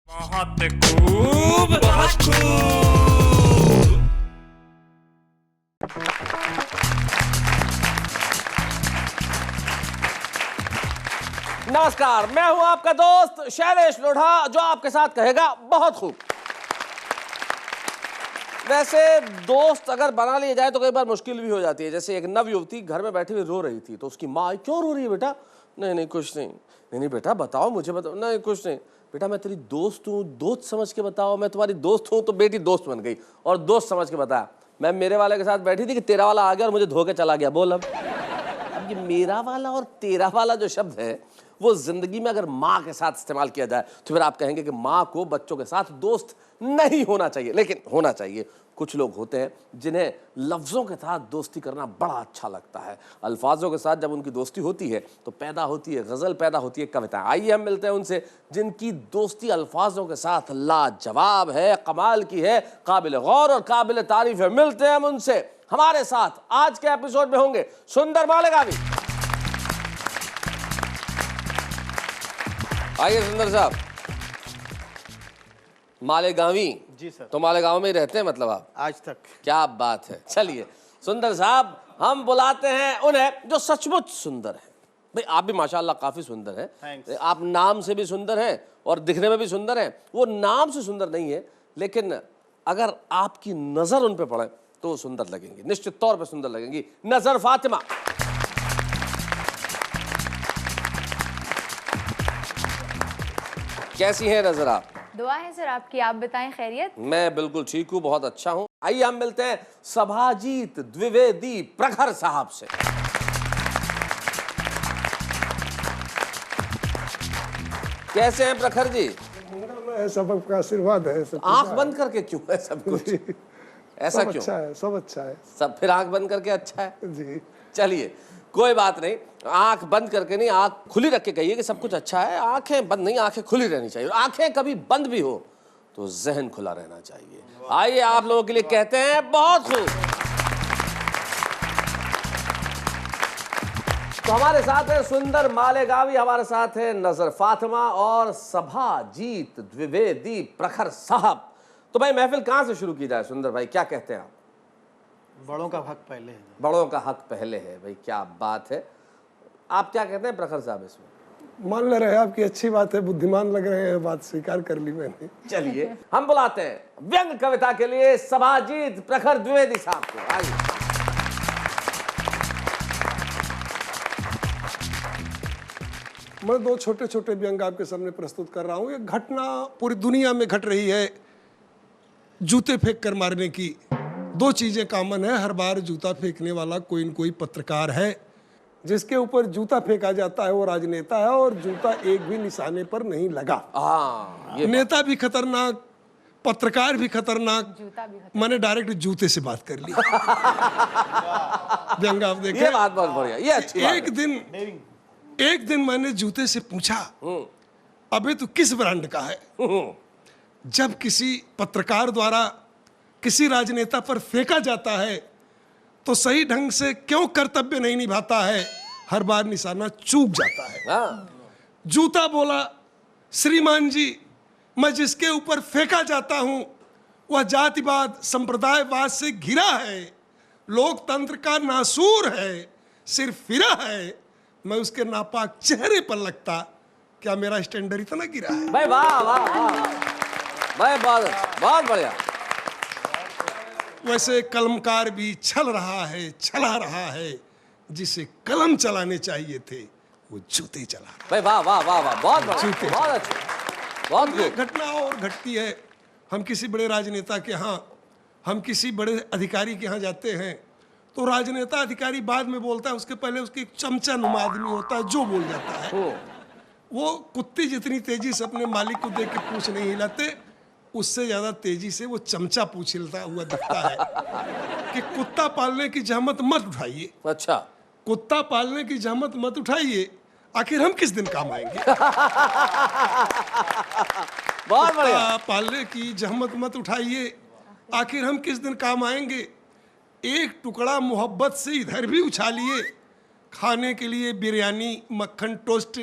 बहुत खूब, बहुत खूब। नमस्कार, मैं हूं आपका दोस्त शैलेश लोढ़ा, जो आपके साथ कहेगा बहुत खूब। वैसे दोस्त अगर बना लिए जाए तो कई बार मुश्किल भी हो जाती है। जैसे एक नव युवती घर में बैठी हुई रो रही थी, तो उसकी माँ, क्यों रो रही है बेटा? नहीं नहीं कुछ नहीं। नहीं नहीं बेटा बताओ, मुझे बताओ। नहीं कुछ नहीं बेटा, मैं तेरी दोस्त हूँ, दोस्त समझ के बताओ। मैं तुम्हारी दोस्त हूँ। तो बेटी दोस्त बन गई और दोस्त समझ के बताया। मैं मेरे वाले के साथ बैठी थी कि तेरा वाला आ गया और मुझे धो के चला गया। बोल अब ये मेरा वाला और तेरा वाला जो शब्द है, वो जिंदगी में अगर माँ के साथ इस्तेमाल किया जाए तो फिर आप कहेंगे कि माँ को बच्चों के साथ दोस्त नहीं होना चाहिए, लेकिन होना चाहिए। कुछ लोग होते हैं जिन्हें लफ्ज़ों के साथ दोस्ती करना बड़ा अच्छा लगता है। अल्फाजों के साथ जब उनकी दोस्ती होती है तो पैदा होती है गज़ल, पैदा होती है कविता। आइए हम मिलते हैं उनसे जिनकी दोस्ती अल्फाजों के साथ लाजवाब है, कमाल की है, काबिल गौर और काबिल तारीफ है। मिलते हैं हम उनसे। हमारे साथ आज के एपिसोड में होंगे सुंदर मालेगावी। आइए सुंदर साहब। मालेगावी जी सर। तो मालेगांव में ही रहते हैं मतलब आप? आज तक। क्या बात है। चलिए सुंदर साहब, हम बुलाते हैं उन्हें जो सचमुच सुंदर है। भाई आप भी माशाल्लाह काफी सुंदर हैं। Thanks। आप नाम से भी सुंदर हैं और दिखने में भी सुंदर हैं। वो नाम से सुंदर नहीं है, लेकिन अगर आपकी नजर उन पे पड़े तो वो सुंदर लगेंगी, निश्चित तौर पे सुंदर लगेंगी। नजर फातिमा। कैसी हैं नजर आप? दुआ है सर आपकी, आप बताएं खैरियत? मैं बिल्कुल ठीक हूँ, बहुत अच्छा हूँ। आइए हम मिलते हैं सभाजीत द्विवेदी प्रखर साहब से। कैसे हैं प्रखर जी? सबका आशीर्वाद है। सब आंख बंद करके क्यों है सब कुछ? ऐसा सब क्यों? अच्छा है, सब अच्छा है सब फिर आंख बंद करके अच्छा है? जी। चलिए कोई बात नहीं, आंख बंद करके नहीं, आंख खुली रख के कहिए कि सब कुछ अच्छा है। आंखें बंद नहीं, आंखें खुली रहनी चाहिए। आंखें कभी बंद भी हो तो जहन खुला रहना चाहिए। आइए आप लोगों के लिए कहते हैं बहुत खूब। तो हमारे साथ है सुंदर मालेगावी, हमारे साथ है नजर फातिमा और सभाजीत द्विवेदी प्रखर साहब। तो भाई महफिल कहां से शुरू की जाए? सुंदर भाई क्या कहते हैं आप? बड़ों का हक पहले है। बड़ों का हक पहले है। भाई क्या बात है। आप क्या कहते हैं प्रखर साहब इसमें? मान ले रहे हैं आपकी अच्छी बात है, बुद्धिमान लग रहे हैं, बात स्वीकार कर ली मैंने। चलिए हम बुलाते हैं व्यंग कविता के लिए सभाजीत प्रखर द्विवेदी साहब को। आइए। मैं दो छोटे छोटे व्यंग आपके सामने प्रस्तुत कर रहा हूँ। एक घटना पूरी दुनिया में घट रही है, जूते फेंक कर मारने की। दो चीजें कॉमन है, हर बार जूता फेंकने वाला कोई न कोई पत्रकार है। जिसके ऊपर जूता फेंका जाता है वो राजनेता है, और जूता एक भी निशाने पर नहीं लगा। ये नेता भी खतरनाक, पत्रकार भी खतरनाक, जूता भी मैंने डायरेक्ट जूते से बात कर ली। व्यंग आप देखें। ये बात बहुत बढ़िया, ये अच्छी बात एक दिन मैंने जूते से पूछा, अबे तू किस ब्रांड का है? जब किसी पत्रकार द्वारा किसी राजनेता पर फेंका जाता है तो सही ढंग से क्यों कर्तव्य नहीं निभाता है, हर बार निशाना चूक जाता है। जूता बोला, श्रीमान जी मैं जिसके ऊपर फेंका जाता हूं वह जातिवाद संप्रदायवाद से घिरा है, लोकतंत्र का नासूर है, सिर्फ फिरा है। मैं उसके नापाक चेहरे पर लगता, क्या मेरा स्टैंडर्ड इतना गिरा है? भाई वाह वाह वाह भाई, बहुत बहुत बढ़िया। वैसे कलमकार भी छल रहा है, छला रहा है, जिसे कलम चलाने चाहिए थे वो जूते चला रहा है। भाई वाह वाह वाह वाह, बहुत बढ़िया, जूते। बहुत अच्छा, बहुत ये गुड। घटना और घटती है। हम किसी बड़े राजनेता के यहाँ, हम किसी बड़े अधिकारी के यहाँ जाते हैं तो राजनेता अधिकारी बाद में बोलता है, उसके पहले उसके एक चमचा नुमा आदमी होता है जो बोल जाता है। वो कुत्ते जितनी तेजी से अपने मालिक को देख के पूछ नहीं हिलाते, उससे ज्यादा तेजी से वो चमचा पूछ हिलता हुआ दिखता है कि कुत्ता पालने की जहमत मत उठाइए। अच्छा, कुत्ता पालने की जहमत मत उठाइए, आखिर हम किस दिन काम आएंगे? बहुत बढ़िया। कुत्ता पालने की जहमत मत उठाइए, आखिर हम किस दिन काम आएंगे? एक टुकड़ा मोहब्बत से इधर भी उछालिए, खाने के लिए बिरयानी, मक्खन टोस्ट,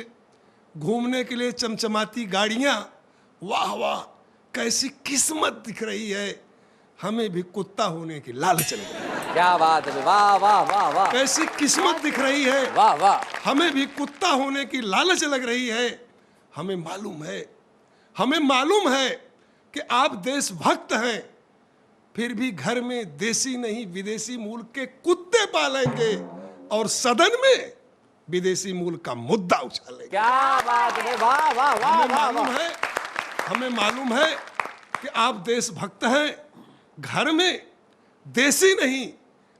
घूमने के लिए चमचमाती गाड़ियाँ, वाह वाह, कैसी किस्मत दिख रही है, हमें भी कुत्ता होने की लालच लग रही है। क्या बात है, वाह वाह वाह वाह, कैसी किस्मत दिख रही है, वाह वाह। हमें भी कुत्ता होने की लालच लग रही है। हमें मालूम है कि आप देशभक्त हैं, फिर भी घर में देसी नहीं विदेशी मूल के कुत्ते पालेंगे और सदन में विदेशी मूल का मुद्दा उछालेंगे। क्या बात है, वाह वाह वाह हमें मालूम है कि आप देशभक्त हैं, घर में देसी नहीं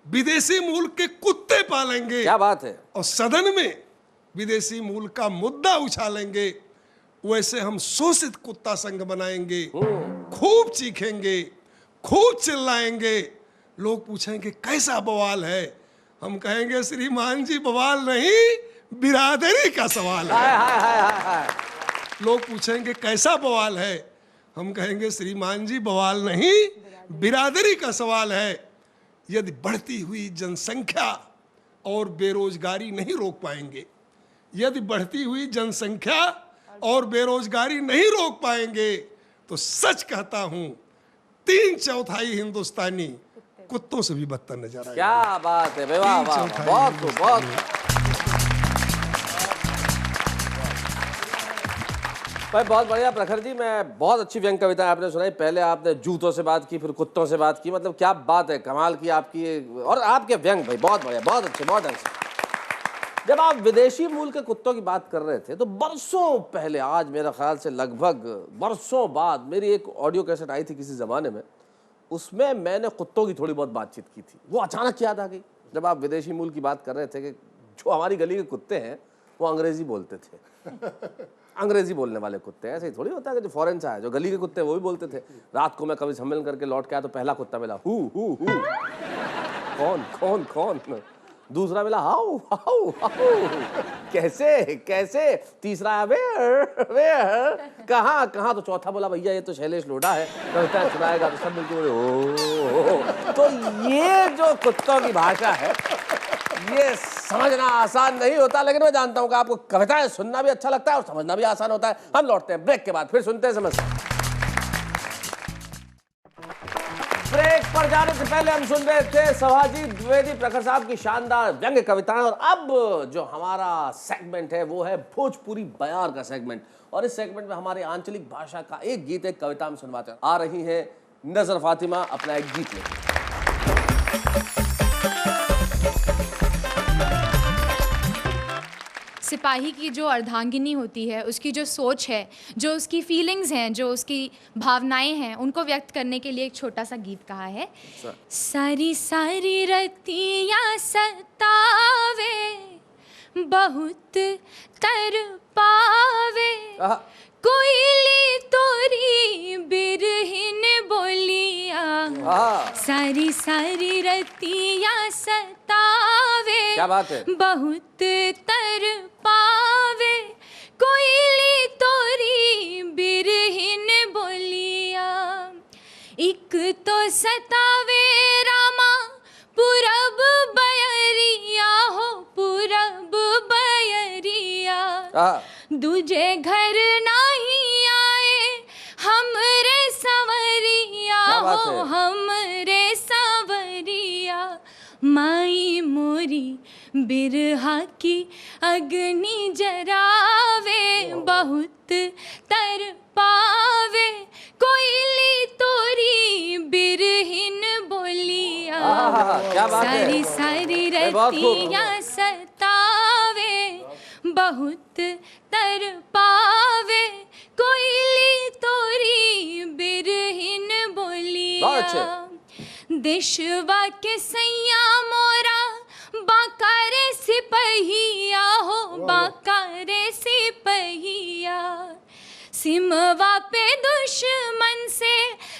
विदेशी मूल के कुत्ते पालेंगे। क्या बात है। और सदन में विदेशी मूल का मुद्दा उछालेंगे। वैसे हम शोषित कुत्ता संघ बनाएंगे, खूब चीखेंगे, खूब चिल्लाएंगे। लोग पूछेंगे कैसा बवाल है, हम कहेंगे श्रीमान जी बवाल नहीं, बिरादरी का सवाल है। हाय हाय हाय हाय हाय। लोग पूछेंगे कैसा बवाल है, हम कहेंगे श्रीमान जी बवाल नहीं, बिरादरी का सवाल है। यदि बढ़ती हुई जनसंख्या और बेरोजगारी नहीं रोक पाएंगे, यदि बढ़ती हुई जनसंख्या और बेरोजगारी नहीं रोक पाएंगे, तो सच कहता हूं 3/4 हिंदुस्तानी कुत्तों से भी बदतर नजर आएगा। क्या बात है, वाह वाह, बहुत। भाई बहुत बढ़िया प्रखर जी, मैं बहुत अच्छी व्यंग कविता आपने सुनाई। पहले आपने जूतों से बात की, फिर कुत्तों से बात की, मतलब क्या बात है, कमाल की आपकी और आपके व्यंग भाई, बहुत बढ़िया, बहुत अच्छे, बहुत अच्छे। जब आप विदेशी मूल के कुत्तों की बात कर रहे थे तो बरसों पहले, आज मेरा ख्याल से लगभग बरसों बाद, मेरी एक ऑडियो कैसेट आई थी किसी ज़माने में, उसमें मैंने कुत्तों की थोड़ी बहुत बातचीत की थी। वो अचानक याद आ गई जब आप विदेशी मूल की बात कर रहे थे कि जो हमारी गली के कुत्ते हैं वो अंग्रेजी बोलते थे। अंग्रेजी बोलने वाले कुत्ते, ऐसे ही थोड़ी होता है कि जो फॉरेन से आए, जो गली के कुत्ते वो भी बोलते थे। रात को मैं कभी सम्मेलन करके लौट के आया तो पहला कुत्ता मिला हु, कौन कौन कौन, दूसरा मिला हाउ हाउ हाउ, कैसे कैसे, तीसरा आया वेयर वेयर, कहाँ कहाँ, तो चौथा बोला भैया ये तो शैलेश लोढ़ा है, कविता सुनाएगा, तो सब मिलके बोले ओ। तो ये जो कुत्तों की भाषा है ये समझना आसान नहीं होता, लेकिन मैं जानता हूं कि आपको कविताएं सुनना भी अच्छा लगता है और समझना भी आसान होता है। हम लौटते हैं ब्रेक के बाद, फिर सुनते हैं समझते हैं। ब्रेक पर जाने से पहले हम सुन रहे थे सभाजी द्विवेदी प्रखर साहब की शानदार व्यंग्य कविताएं, और अब जो हमारा सेगमेंट है वो है भोजपुरी बयार का सेगमेंट। और इस सेगमेंट में हमारे आंचलिक भाषा का एक गीत, एक कविता हम सुनवाते हैं। आ रही है नजर फातिमा अपना एक गीत लेकर। सिपाही की जो अर्धांगिनी होती है, उसकी जो सोच है, जो उसकी फीलिंग्स हैं, जो उसकी भावनाएं हैं, उनको व्यक्त करने के लिए एक छोटा सा गीत कहा है। सारी सारी रतियाँ सतावे, बहुत तर पावे, कोयली तोरी बिरहिन बोलिया, सारी सारी रतियाँ सतावे, क्या बात है, बहुत तर पावे, कोयली तोरी बिरहिन बोलिया, एक तो सतावे रामा पूरब बयरिया हो, पूरब बयरिया, दूजे घर नहीं आए हमरे सवरिया हो, हमरे सवरिया, माई मोरी बिरहा की अग्नि जरावे, बहुत तर पावे, कोयली तोरी बिरहिन बोलिया, सारी सारी रतियाँ सतावे, बहुत तर पावे, कोयली तोरी बिरहिन बोलिया, देशवा के सैया मोरा बाकारे सिपहिया हो, बाकारे सिपहिया, सिमवा पे दुश्मन से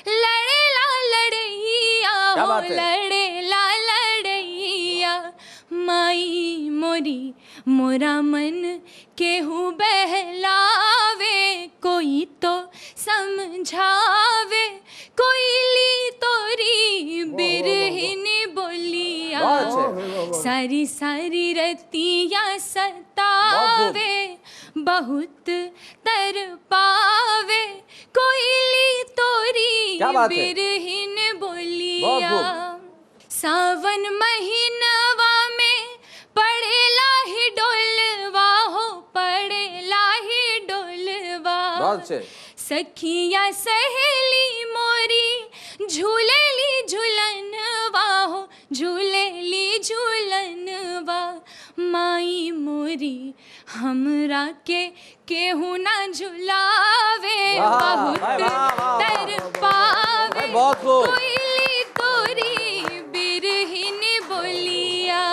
लड़ेला लड़ैया हो, लड़ेला लड़ैया, माई मोरी मोरा मन केहू बहलावे, कोई तो समझावे, कोयली तोरी बिरहिन बोलिया, सारी सारी रतियाँ सतावे, बहुत तर पावे, बात है। बिरहिन बहुत बोलिया सावन महीनवा में पड़ेला ही डोलवा हो पड़ेला ही डोलवा बहुत अच्छे। सखिया सहेली मोरी झूलेली झूलनवा हो झूलेली झूलनवा माई मोरी हमरा के केहू ना झुलावे वाह, बहुत वाह, वाह, वाह, तर पावे बहुत खूब। कोयली तोरी बिरहिन बोलिया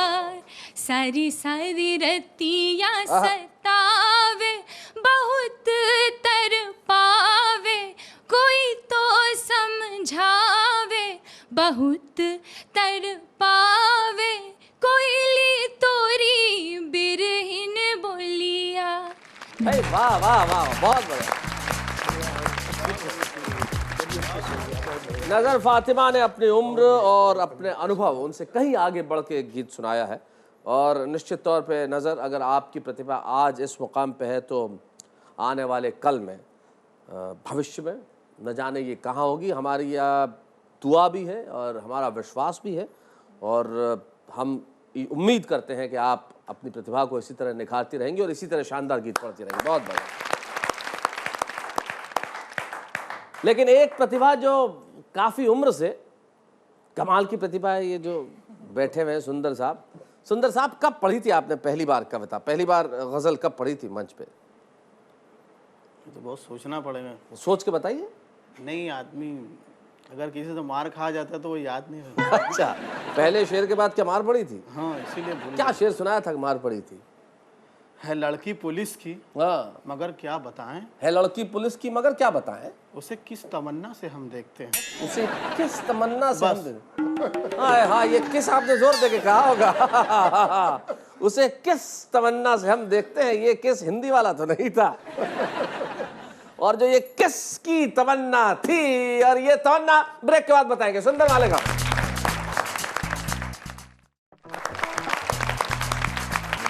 सारी सारी रतिया सतावे बहुत तर पावे कोई तो समझावे बहुत तर पावे कोयली तोरी बिरहिन बोलिया। अरे वाह वाह वाह, बहुत बढ़िया। नजर फातिमा ने अपनी उम्र और अपने अनुभव उनसे कहीं आगे बढ़ के एक गीत सुनाया है और निश्चित तौर पे नज़र, अगर आपकी प्रतिभा आज इस मुकाम पे है तो आने वाले कल में, भविष्य में न जाने ये कहाँ होगी। हमारी यह दुआ भी है और हमारा विश्वास भी है और हम उम्मीद करते हैं कि आप अपनी प्रतिभा को इसी तरह निखारती रहेंगी और इसी तरह शानदार गीत पढ़ती रहेंगी। बहुत बढ़िया। लेकिन एक प्रतिभा जो काफ़ी उम्र से कमाल की प्रतिभा है, ये जो बैठे हुए हैं सुंदर साहब। सुंदर साहब, कब पढ़ी थी आपने पहली बार कविता, पहली बार गज़ल कब पढ़ी थी मंच पे? तो बहुत सोचना पड़ेगा। सोच के बताइए। नहीं, आदमी अगर किसी से मार खा जाता है तो वो याद नहीं रहता। अच्छा, पहले शेर के बाद क्या मार पड़ी थी? हाँ, इसीलिए भूल क्या शेर सुनाया था कि मार पड़ी थी? है लड़की पुलिस की हाँ, मगर क्या बताएं, है लड़की पुलिस की मगर क्या बताएं, उसे किस तमन्ना से हम देखते हैं। उसे किस तमन्ना से हम बस। दे- हाँ, ये किस आपने जोर दे के कहा होगा। उसे किस तमन्ना से हम देखते हैं, ये किस हिंदी वाला तो नहीं था। और जो ये किस की तमन्ना थी और ये तमन्ना ब्रेक के बाद बताएंगे। सुंदर मालेगा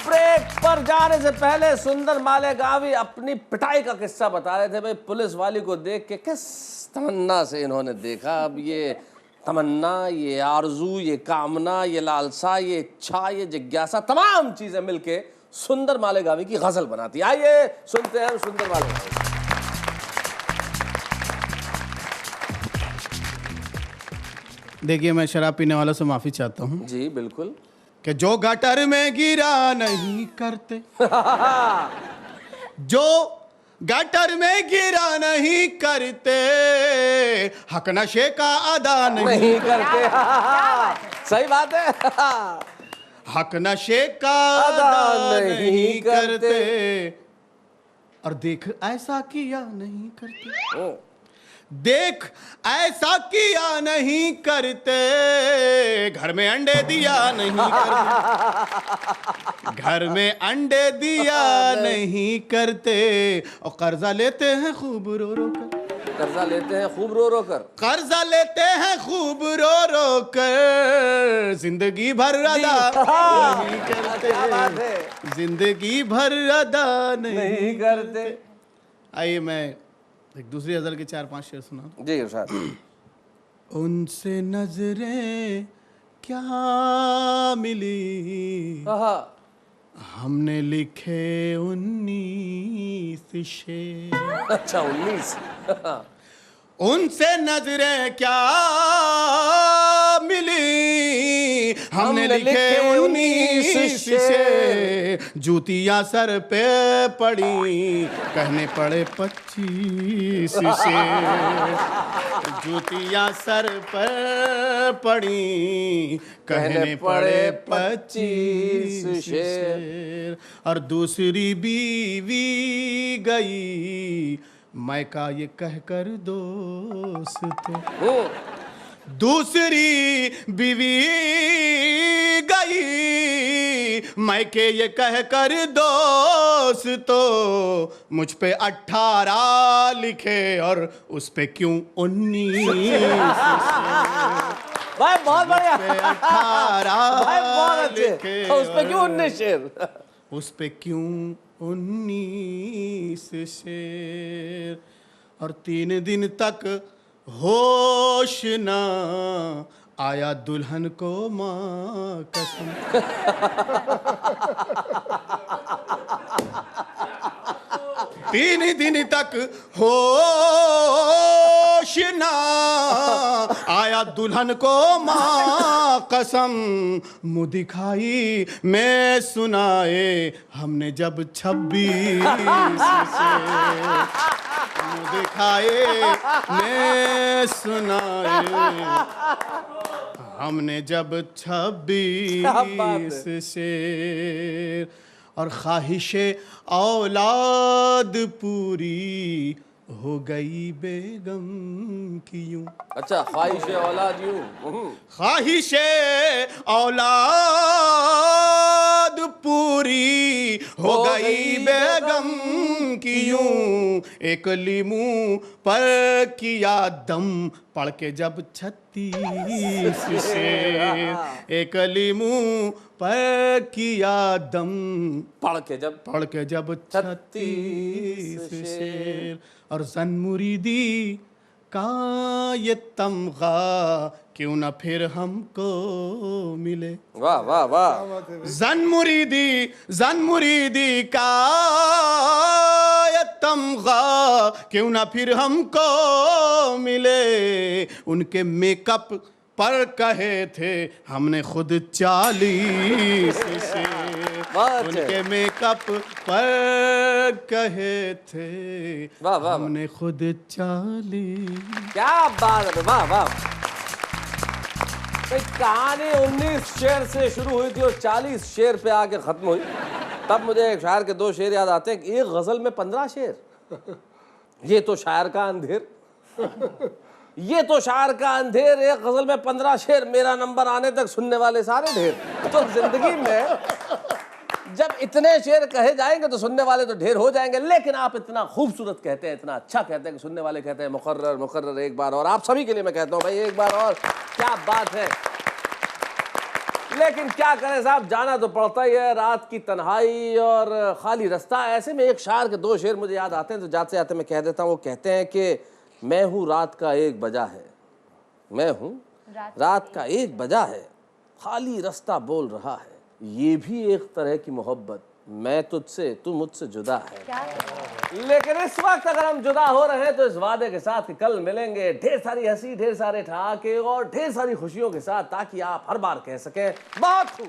ब्रेक पर जाने से पहले सुंदर मालेगावी अपनी पिटाई का किस्सा बता रहे थे। भाई, पुलिस वाली को देख के किस तमन्ना से इन्होंने देखा। अब ये तमन्ना, ये आरजू, ये कामना, ये लालसा, ये इच्छा, ये जिज्ञासा, तमाम चीजें मिलके सुंदर मालेगावी की गजल बनाती। आइए सुनते हैं सुंदर मालेगावी। देखिए, मैं शराब पीने वालों से माफी चाहता हूँ जी बिल्कुल। कि जो गटर में गिरा नहीं करते, जो गटर में गिरा नहीं करते, हक नशे का अदा नहीं करते। सही बात है। हक नशे का अदा नहीं करते, और देख ऐसा किया नहीं करते, देख ऐसा किया नहीं करते, घर में अंडे दिया नहीं करते, घर में अंडे दिया नहीं करते, और कर्जा लेते हैं खूब रो रो कर, कर्जा लेते हैं खूब रो रो कर, कर्जा लेते हैं खूब रो रो कर, जिंदगी भर अदा नहीं क्या बात है, करते, जिंदगी भर अदा नहीं करते। आइए मैं एक दूसरी गजल के 4-5 शेर सुना। जी इरशाद। उनसे नजरें क्या मिली, आहा, हमने लिखे 19 शेर, अच्छा 19। उनसे नजरें क्या मिली, हमने लिखे 19 शेर, जूतियां सर पे पड़ी, कहने पड़े 25 शेर, जूतियां सर पर पड़ी, कहने पड़े 25 शेर, और दूसरी बीवी गई, मैं का ये कहकर दोस्त, दूसरी बीवी गई, मैं के ये कहकर दोस्तों, मुझ पे 18 लिखे और उस पे क्यों 19 भाई बहुत बढ़िया। 18 भाई बहुत अच्छे। लिखे तो उस पे क्यों 19 शेर? उस पे क्यों 19 शेर, और 3 दिन तक होश ना आया दुल्हन को माँ कसम। तीन दिन तक होश ना आया दुल्हन को माँ कसम। मुँह दिखाई मैं सुनाए हमने जब 26 से। मुँह दिखाए मैं सुनाए हमने जब 26 से। और ख्वाहिशे औलाद पूरी हो गई बेगम की यूं। अच्छा, ख्वाहिश औलाद यूं। ख्वाहिशे औलाद पूरी हो गई बेगम की यूं। एक लीमू पर किया दम पढ़ के जब 36 से। एक लीमू पर किया दम पढ़ के जब 36 से। और जन मुरीदी का ये तमगा क्यों ना फिर हमको मिले। वाह वाह वाह। जन मुरीदी का ये तमगा क्यों ना फिर हमको मिले। उनके मेकअप पर कहे थे हमने खुद 40 से। उनके मेकअप पर कहे थे वाह वाह। हमने खुद 40। क्या बात है, वाह वाह। कहानी 19 शेर से शुरू हुई थी और 40 शेर पे आके खत्म हुई। तब मुझे एक शायर के 2 शेर याद आते हैं कि एक गजल में 15 शेर। ये तो शायर का अंधेर, ये तो शायर का अंधेर। एक गजल में 15 शेर, मेरा नंबर आने तक सुनने वाले सारे ढेर। तो जिंदगी में जब इतने शेर कहे जाएंगे तो सुनने वाले तो ढेर हो जाएंगे। लेकिन आप इतना खूबसूरत कहते हैं, इतना अच्छा कहते हैं कि सुनने वाले कहते हैं मुकर्रर मुकर्रर एक बार और। आप सभी के लिए मैं कहता हूँ भाई एक बार और, क्या बात है। लेकिन क्या करें साहब, जाना तो पड़ता ही है। रात की तन्हाई और खाली रास्ता, ऐसे में एक शायर के 2 शेर मुझे याद आते हैं तो जाते जाते मैं कह देता हूँ। वो कहते हैं कि मैं हूँ रात का 1 बजा है, मैं हूँ रात का 1 बजा है, खाली रास्ता बोल रहा है, ये भी एक तरह की मोहब्बत, मैं तुझसे तू मुझसे जुदा है। लेकिन इस वक्त अगर हम जुदा हो रहे हैं तो इस वादे के साथ कि कल मिलेंगे ढेर सारी हंसी, ढेर सारे ठहाके और ढेर सारी खुशियों के साथ, ताकि आप हर बार कह सकें बहुत खूब।